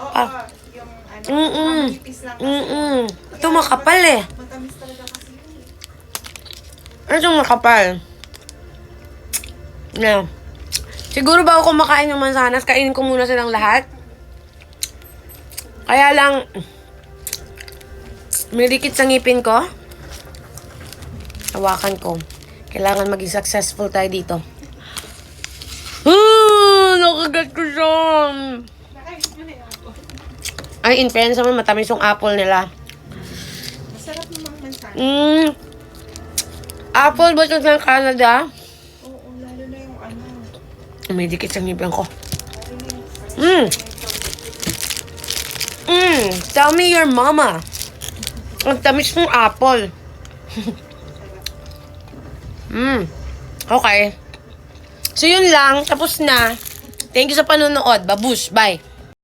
Oo, yung manipis lang kasi. Ito makapal eh. Matamis talaga kasi yun eh. Ito makapal. Na. Siguro bago kumakain ng mansanas, kainin ko muna silang lahat. Kaya lang, may dikit sa ngipin ko. Hawakan ko. Kailangan maging successful tayo dito. Nakagat ko siya. Nakainis mo na yung apple. Ay, in fairness naman, matamis yung apple nila. Masarap namang mansanas. Apple ba ito ng Canada? Oo, lalo na yung May dikit sa ngipin ko. lalo na yung Tell me your mama. Ang tamis ng apple. Okay. So, yun lang. Tapos na. Thank you sa panonood. Babush. Bye.